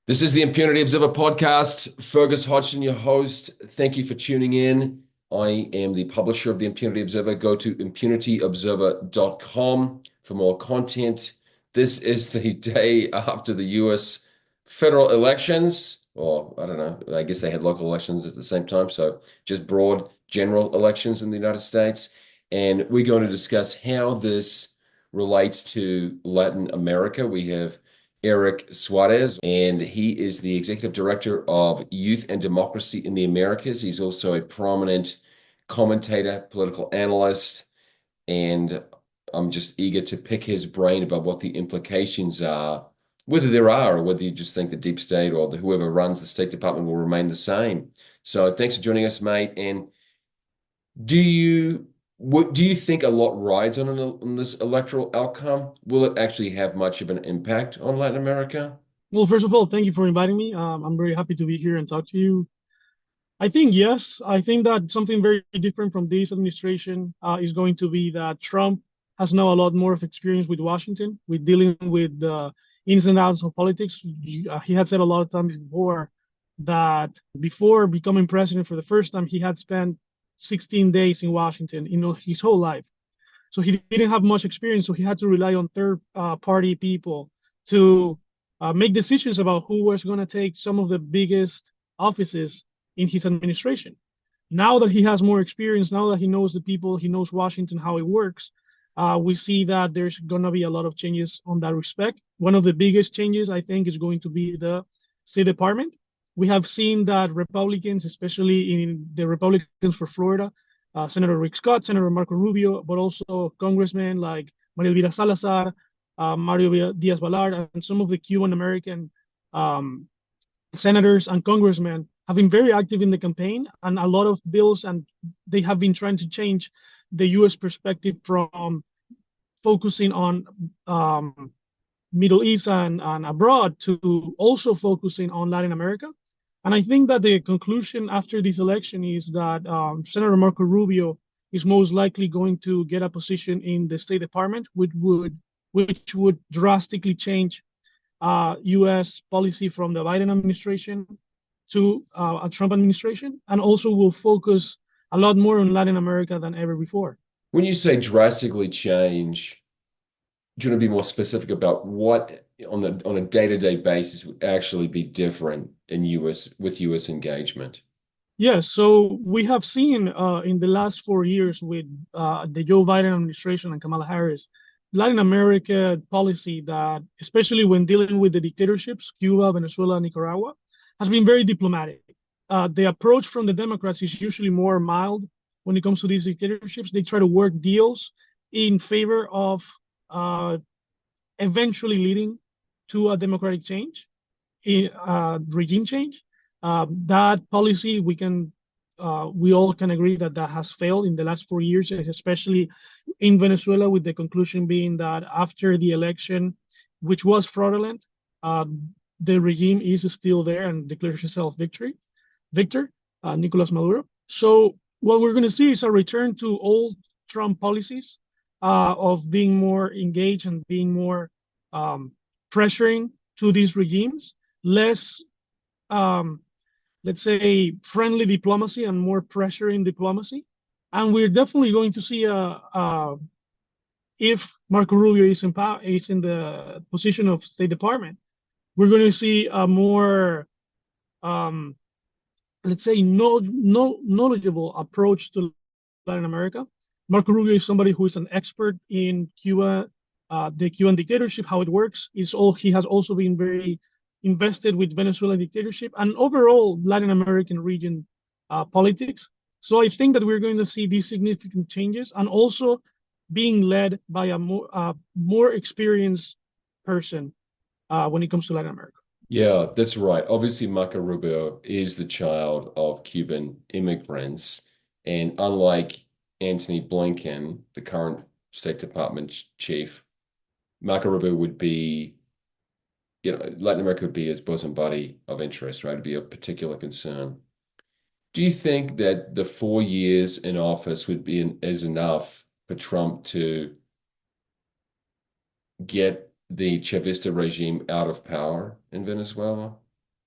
This is the Impunity Observer podcast. Fergus Hodgson, your host. Thank you for tuning in. I am the publisher of the Impunity Observer. Go to impunityobserver.com for more content. This is the day after the US federal elections, or I don't know, I guess they had local elections at the same time, so just broad general elections in the United States. And we're going to discuss how this relates to Latin America. We have Erik Suárez, and he is the executive director of Youth and Democracy in the Americas. He's also a prominent commentator, political analyst, and I'm just eager to pick his brain about what the implications are, whether there are, or whether you just think the deep state or whoever runs the State Department will remain the same. So thanks for joining us, mate. And do you what do you think a lot rides on this electoral outcome? Will it actually have much of an impact on Latin America? Well, first of all, thank you for inviting me. I'm very happy to be here and talk to you. I think yes. I think that something very different from this administration is going to be that Trump has now a lot more of experience with Washington, with dealing with the ins and outs of politics. He had said a lot of times before that before becoming president for the first time, he had spent 16 days in Washington, his whole life. So he didn't have much experience, so he had to rely on third party people to make decisions about who was going to take some of the biggest offices in his administration. Now that he has more experience, now that he knows the people, he knows Washington, how it works, we see that there's going to be a lot of changes on that respect. One of the biggest changes, I think, is going to be the State Department. We have seen that Republicans, especially in the Republicans for Florida, Senator Rick Scott, Senator Marco Rubio, but also congressmen like María Salazar, Mario Díaz-Balart, and some of the Cuban American senators and congressmen have been very active in the campaign, and a lot of bills, and they have been trying to change the U.S. perspective from focusing on Middle East and abroad to also focusing on Latin America. And I think that the conclusion after this election is that Senator Marco Rubio is most likely going to get a position in the State Department, which would drastically change U.S. policy from the Biden administration to a Trump administration, and also will focus a lot more on Latin America than ever before. When you say drastically change, do you want to be more specific about what on a day-to-day basis would actually be different in US engagement? Yes, so we have seen in the last 4 years with the Joe Biden administration and Kamala Harris, Latin America policy that, especially when dealing with the dictatorships, Cuba, Venezuela, Nicaragua, has been very diplomatic. The approach from the Democrats is usually more mild when it comes to these dictatorships. They try to work deals in favor of eventually leading to a democratic change, regime change. That policy, we all can agree that that has failed in the last 4 years, especially in Venezuela, with the conclusion being that after the election, which was fraudulent, the regime is still there and declares itself victor, Nicolas Maduro. So what we're going to see is a return to old Trump policies of being more engaged and being more pressuring to these regimes, less let's say, friendly diplomacy and more pressuring diplomacy. And we're definitely going to see if Marco Rubio is in the position of State Department, we're going to see a more, let's say, no knowledgeable approach to Latin America. Marco Rubio is somebody who is an expert in Cuba, the Cuban dictatorship, how it works. He has also been very invested with Venezuelan dictatorship and overall Latin American region politics. So I think that we're going to see these significant changes, and also being led by a more experienced person when it comes to Latin America. Yeah, that's right. Obviously, Marco Rubio is the child of Cuban immigrants. And unlike Antony Blinken, the current State Department chief, Marco Rubio would be, Latin America would be his bosom buddy of interest, right? It'd be of particular concern. Do you think that the 4 years in office is enough for Trump to get the Chavista regime out of power in Venezuela?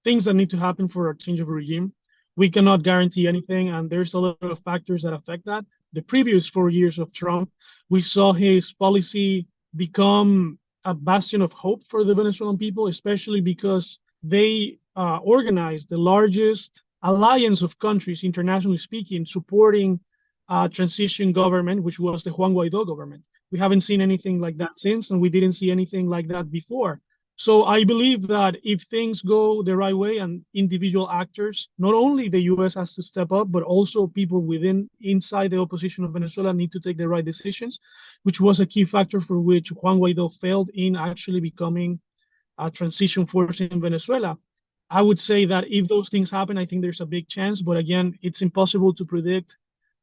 things that need to happen for a change of regime. We cannot guarantee anything, and there's a lot of factors that affect that. The previous 4 years of Trump, we saw his policy become a bastion of hope for the Venezuelan people, especially because they organized the largest alliance of countries, internationally speaking, supporting transition government, which was the Juan Guaido government. We haven't seen anything like that since, and we didn't see anything like that before. So I believe that if things go the right way and individual actors, not only the US has to step up, but also people inside the opposition of Venezuela need to take the right decisions, which was a key factor for which Juan Guaido failed in actually becoming a transition force in Venezuela. I would say that if those things happen, I think there's a big chance. But again, it's impossible to predict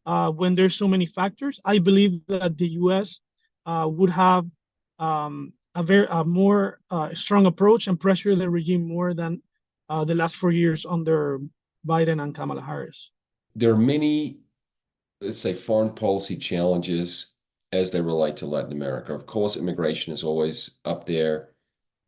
when there's so many factors. I believe that the US would have a more strong approach and pressure the regime more than the last 4 years under Biden and Kamala Harris. There are many, let's say, foreign policy challenges as they relate to Latin America. Of course, immigration is always up there.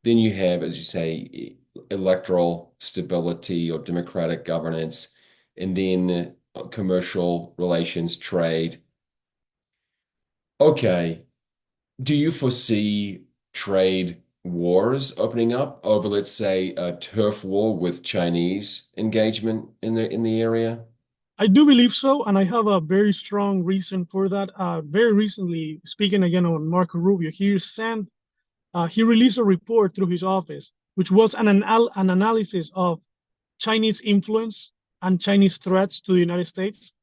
Then you have, as you say, electoral stability or democratic governance, and then commercial relations, trade. Okay. Do you foresee trade wars opening up over, let's say, a turf war with Chinese engagement in the area? I do believe so, and I have a very strong reason for that. Very recently, speaking again on Marco Rubio, he released a report through his office, which was an analysis of Chinese influence and Chinese threats to the United States.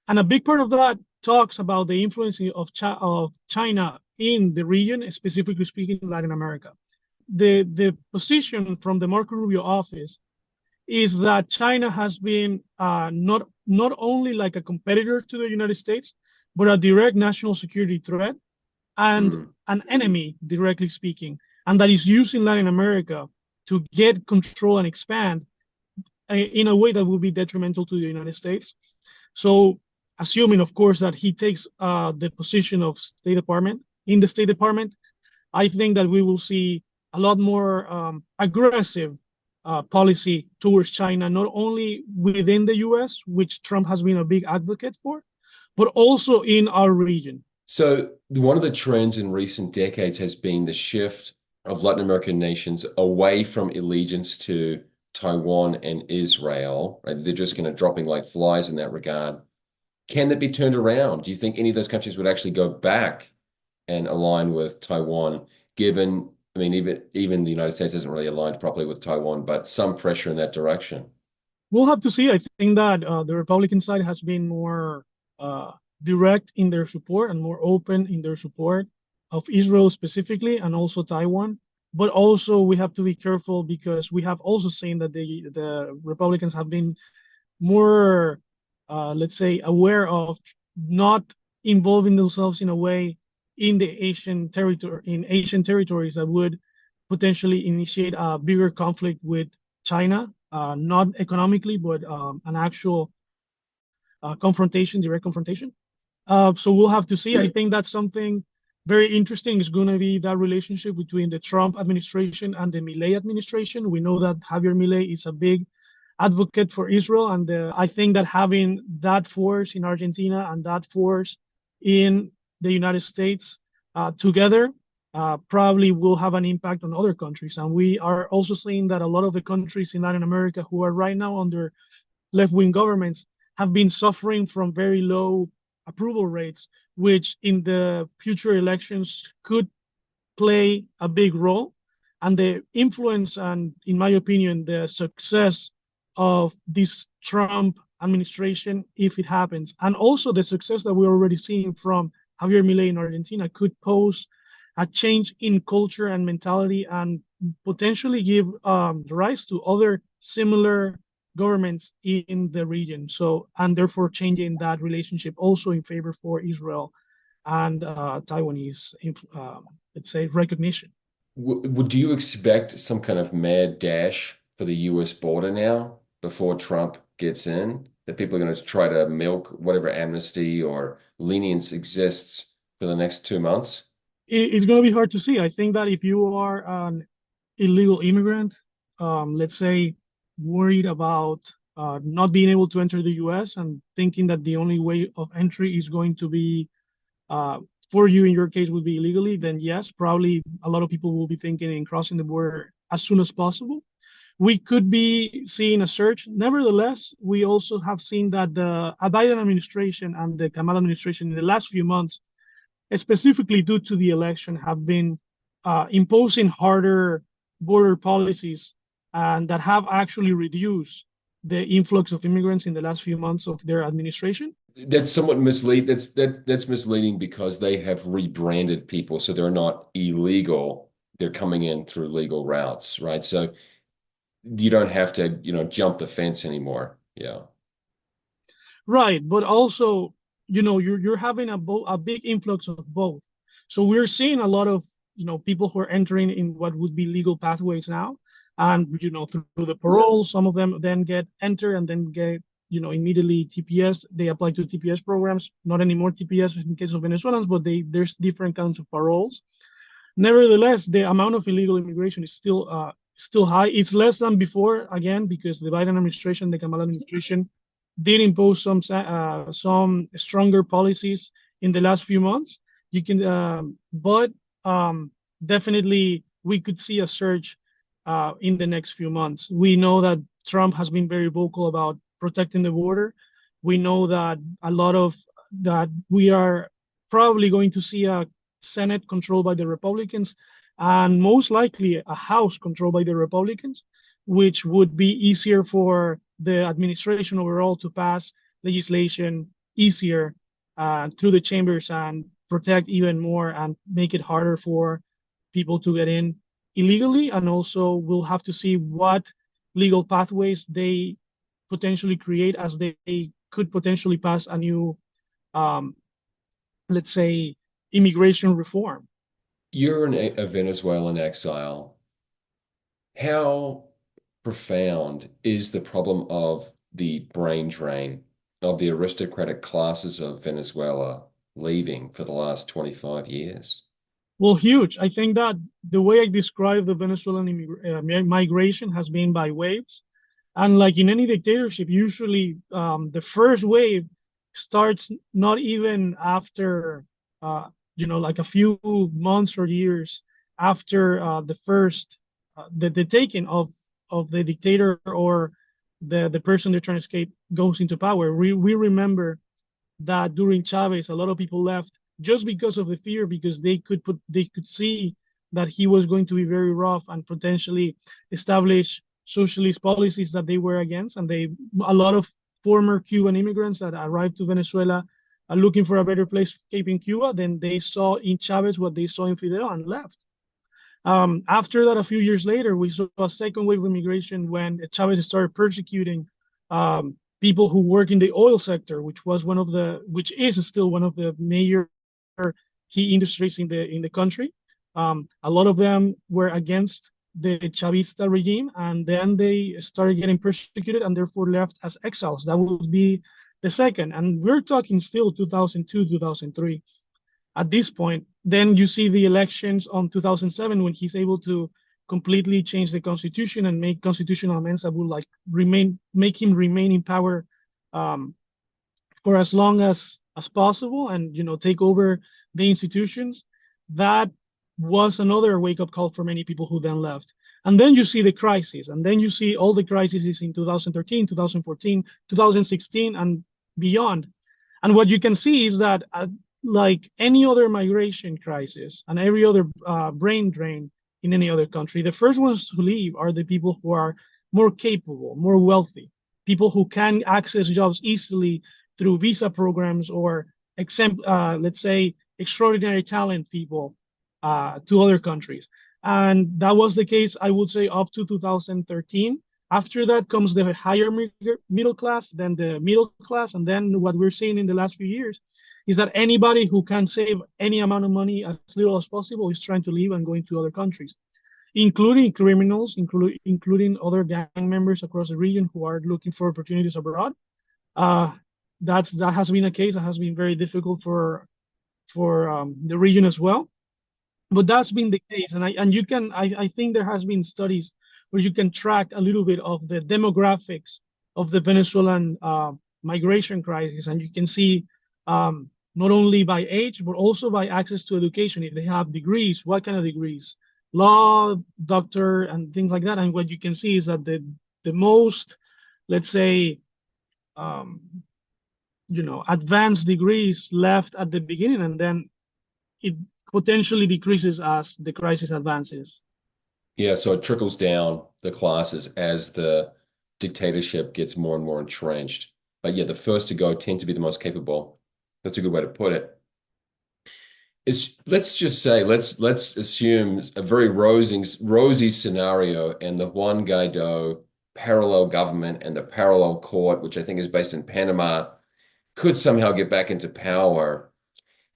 And a big part of that talks about the influence of China in the region, specifically speaking, Latin America. The position from the Marco Rubio office is that China has been not only like a competitor to the United States, but a direct national security threat and an enemy, directly speaking, and that is using Latin America to get control and expand in a way that will be detrimental to the United States. So, assuming, of course, that he takes the position of State Department in the State Department, I think that we will see a lot more aggressive policy towards China, not only within the US, which Trump has been a big advocate for, but also in our region. So one of the trends in recent decades has been the shift of Latin American nations away from allegiance to Taiwan and Israel. Right? They're just kind of dropping like flies in that regard. Can that be turned around? Do you think any of those countries would actually go back and align with Taiwan, given, I mean, even the United States isn't really aligned properly with Taiwan, but some pressure in that direction? We'll have to see. I think that the Republican side has been more direct in their support and more open in their support of Israel specifically, and also Taiwan. But also we have to be careful because we have also seen that the Republicans have been more, let's say, aware of not involving themselves in a way in the Asian territories that would potentially initiate a bigger conflict with China, not economically, but an actual confrontation, direct confrontation. So we'll have to see. I think that's something very interesting is going to be that relationship between the Trump administration and the Milei administration. We know that Javier Milei is a big advocate for Israel, and I think that having that force in Argentina and that force in the United States together probably will have an impact on other countries. And we are also seeing that a lot of the countries in Latin America who are right now under left-wing governments have been suffering from very low approval rates, which in the future elections could play a big role. And the influence and, in my opinion, the success of this Trump administration, if it happens, and also the success that we're already seeing from Javier Milei in Argentina, could pose a change in culture and mentality and potentially give rise to other similar governments in the region. So, and therefore changing that relationship also in favor for Israel and Taiwanese, let's say, recognition. Do you expect some kind of mad dash for the US border now before Trump gets in? That people are going to try to milk whatever amnesty or lenience exists for the next 2 months? It's going to be hard to see. I think that if you are an illegal immigrant, let's say worried about not being able to enter the US and thinking that the only way of entry is going to be uh, for you in your case would be illegally, then yes, probably a lot of people will be thinking in crossing the border as soon as possible. We could be seeing a surge. Nevertheless, we also have seen that the Biden administration and the Kamala administration in the last few months, specifically due to the election, have been imposing harder border policies and that have actually reduced the influx of immigrants in the last few months of their administration. That's somewhat mislead. That's misleading because they have rebranded people, so they're not illegal. They're coming in through legal routes, right? So you don't have to, jump the fence anymore. Yeah. Right, but also, you're having a big influx of both. So we're seeing a lot of, people who are entering in what would be legal pathways now, and through the parole, some of them then get enter and then get, immediately TPS. They apply to TPS programs, not anymore TPS in case of Venezuelans, but there's different kinds of paroles. Nevertheless, the amount of illegal immigration is still high. It's less than before, again, because the Biden administration, the Kamala administration, did impose some stronger policies in the last few months. But definitely we could see a surge in the next few months. We know that Trump has been very vocal about protecting the border. We know that that we are probably going to see a Senate controlled by the Republicans and most likely a House controlled by the Republicans, which would be easier for the administration overall to pass legislation easier through the chambers and protect even more and make it harder for people to get in illegally. And also, we'll have to see what legal pathways they potentially create as they could potentially pass a new, let's say, immigration reform. You're a Venezuelan exile. How profound is the problem of the brain drain of the aristocratic classes of Venezuela leaving for the last 25 years? Well, huge. I think that the way I describe the Venezuelan migration has been by waves. And like in any dictatorship, usually the first wave starts not even after, like a few months or years after the taking of the dictator or the person they're trying to escape goes into power. We remember that during Chavez, a lot of people left just because of the fear, because they could see that he was going to be very rough and potentially establish socialist policies that they were against. And a lot of former Cuban immigrants that arrived to Venezuela are looking for a better place escaping Cuba, then they saw in Chavez what they saw in Fidel and left. After that, a few years later, we saw a second wave of immigration when Chavez started persecuting people who work in the oil sector, which is still one of the major key industries in the country. A lot of them were against the Chavista regime, and then they started getting persecuted and therefore left as exiles. That would be the second, and we're talking still 2002, 2003 at this point. Then you see the elections on 2007 when he's able to completely change the constitution and make constitutional amendments that would make him remain in power for as long as possible, and take over the institutions. That was another wake-up call for many people who then left. And then you see the crisis, and then you see all the crises in 2013, 2014, 2016, and beyond. And what you can see is that like any other migration crisis and every other brain drain in any other country, the first ones to leave are the people who are more capable, more wealthy, people who can access jobs easily through visa programs or let's say extraordinary talent people to other countries. And that was the case, I would say, up to 2013. After that comes the higher middle class, then the middle class, and then what we're seeing in the last few years is that anybody who can save any amount of money as little as possible is trying to leave and going to other countries, including criminals, including other gang members across the region who are looking for opportunities abroad. That has been a case that has been very difficult for the region as well. But that's been the case, and I think there has been studies where you can track a little bit of the demographics of the Venezuelan migration crisis, and you can see not only by age, but also by access to education. If they have degrees, what kind of degrees? Law, doctor, and things like that. And what you can see is that the most, let's say, um, advanced degrees left at the beginning, and then it potentially decreases as the crisis advances. Yeah, so it trickles down the classes as the dictatorship gets more and more entrenched. But yeah, the first to go tend to be the most capable. That's a good way to put it. Let's just say let's assume a very rosy scenario, and the Juan Guaido parallel government and the parallel court, which I think is based in Panama, could somehow get back into power.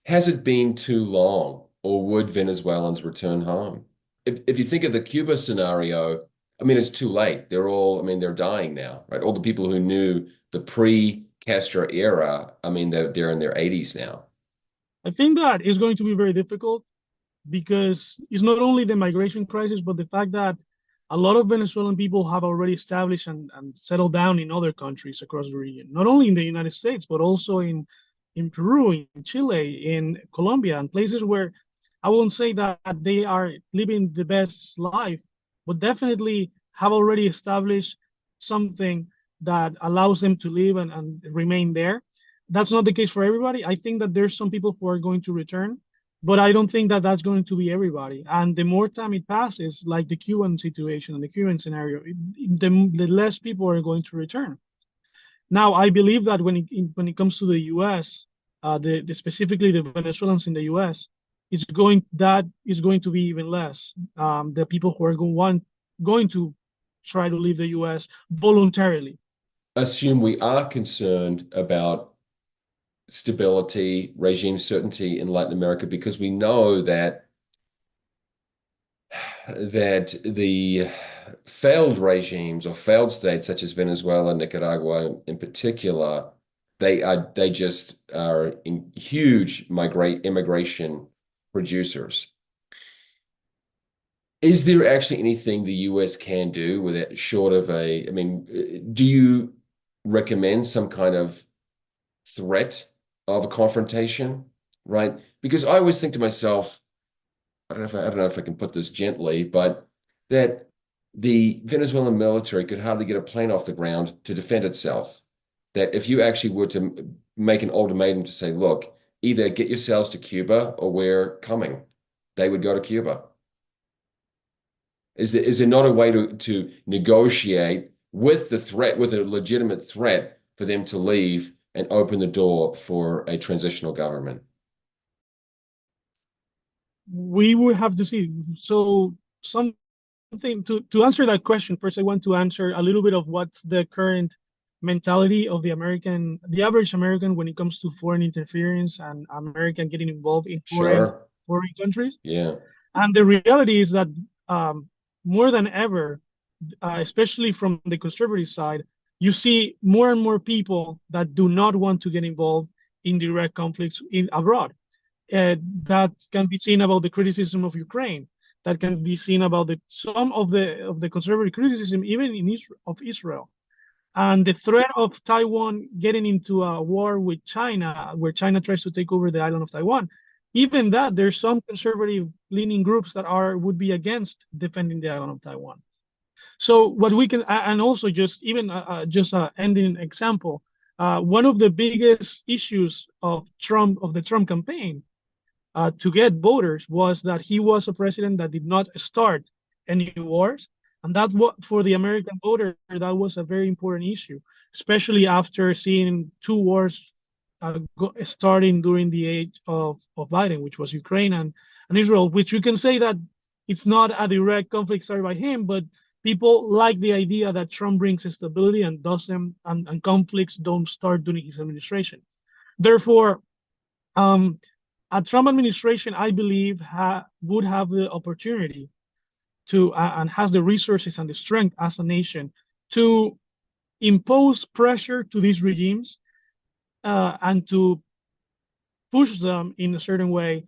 Has it been too long, or would Venezuelans return home? If you think of the Cuba scenario, I mean, it's too late. I mean, they're dying now, right? All the people who knew the pre-Castro era, I mean, they're in their 80s now. I think that is going to be very difficult because it's not only the migration crisis, but the fact that a lot of Venezuelan people have already established and settled down in other countries across the region, not only in the United States, but also in Peru, in Chile, in Colombia, and places where I won't say that they are living the best life, but definitely have already established something that allows them to live and remain there. That's not the case for everybody. I think that there's some people who are going to return, but I don't think that that's going to be everybody. And the more time it passes, like the Cuban situation and the Cuban scenario, the less people are going to return. Now, I believe that when it comes to the U.S., specifically the Venezuelans in the U.S., that is going to be even less. The people who are going to try to leave the U.S. voluntarily. Assume we are concerned about stability, regime certainty in Latin America, because we know that the failed regimes or failed states such as Venezuela, Nicaragua in particular, they just are in huge immigration producers. Is there actually anything the US can do with it short of I mean, do you recommend some kind of threat of a confrontation, right? Because I always think to myself, I don't know if I can put this gently, but that the Venezuelan military could hardly get a plane off the ground to defend itself. That if you actually were to make an ultimatum to say, look, either get yourselves to Cuba or we're coming, they would go to Cuba. Is there not a way to negotiate with the threat, with a legitimate threat for them to leave and open the door for a transitional government? We will have to see. So something to answer that question, first I want to answer a little bit of what's the current mentality of the average American when it comes to foreign interference and American getting involved in Sure. foreign countries. Yeah. And the reality is that more than ever, especially from the conservative side, you see more and more people that do not want to get involved in direct conflicts abroad. That can be seen about the criticism of Ukraine. That can be seen about some of the conservative criticism even of Israel. And the threat of Taiwan getting into a war with China, where China tries to take over the island of Taiwan, even that there's some conservative leaning groups that would be against defending the island of Taiwan. So what we can, and also just even just an ending example, one of the biggest issues of the Trump campaign to get voters was that he was a president that did not start any wars. And that for the American voter, that was a very important issue, especially after seeing two wars starting during the age of Biden, which was Ukraine and Israel, which you can say that it's not a direct conflict started by him, but people like the idea that Trump brings stability and doesn't, and conflicts don't start during his administration. Therefore, a Trump administration, I believe, would have the opportunity to and has the resources and the strength as a nation to impose pressure to these regimes and to push them in a certain way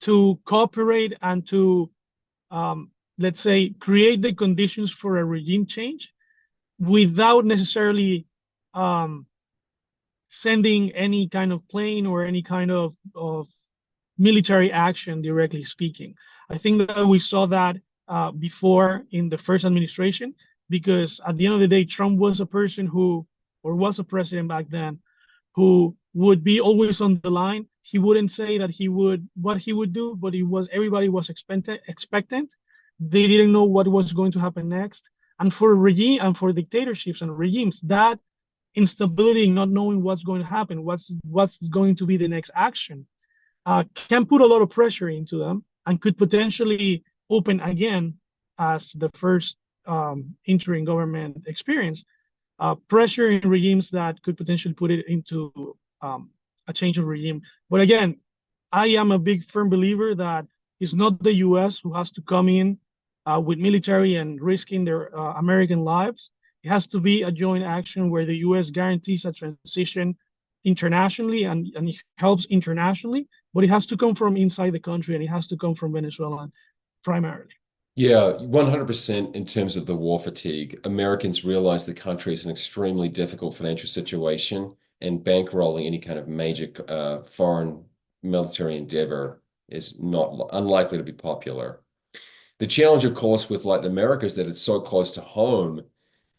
to cooperate and to let's say, create the conditions for a regime change without necessarily um, sending any kind of plane or any kind of military action, directly speaking. I think that we saw that before in the first administration, because at the end of the day, Trump was a person who, or was a president back then, who would be always on the line. He wouldn't say that he would what he would do, but it was everybody was expectant. They didn't know what was going to happen next. And for regime and for dictatorships and regimes, that instability, not knowing what's going to happen, what's going to be the next action, can put a lot of pressure into them and could potentially open again, as the first interim government experience, pressure in regimes that could potentially put it into a change of regime. But again, I am a big firm believer that it's not the U.S. who has to come in with military and risking their American lives. It has to be a joint action where the U.S. guarantees a transition internationally and it helps internationally, but it has to come from inside the country and it has to come from Venezuela primarily. Yeah, 100% in terms of the war fatigue. Americans realize the country is an extremely difficult financial situation, and bankrolling any kind of major foreign military endeavor is not unlikely to be popular. The challenge, of course, with Latin America is that it's so close to home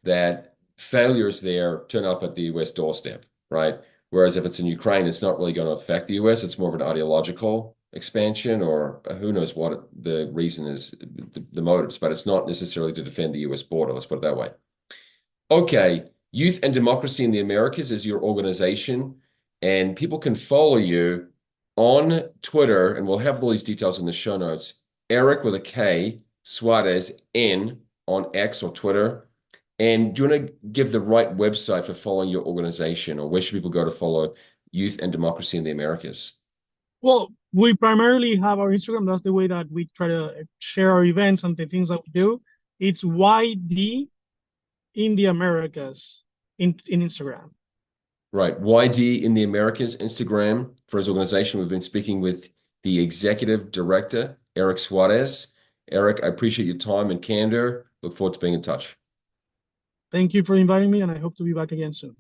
that failures there turn up at the US doorstep, right? Whereas if it's in Ukraine, it's not really going to affect the US. It's more of an ideological expansion, or who knows what the reason is, the motives, but it's not necessarily to defend the US border. Let's put it that way. Okay, Youth and Democracy in the Americas is your organization, and people can follow you on Twitter, and we'll have all these details in the show notes. Erik with a K, Suarez N on X or Twitter. And do you want to give the right website for following your organization, or where should people go to follow Youth and Democracy in the Americas? Well, we primarily have our Instagram. That's the way that we try to share our events and the things that we do. It's YD in the Americas in Instagram. Right. YD in the Americas, Instagram for his organization. We've been speaking with the executive director, Erik Suárez. Erik, I appreciate your time and candor. Look forward to being in touch. Thank you for inviting me, and I hope to be back again soon.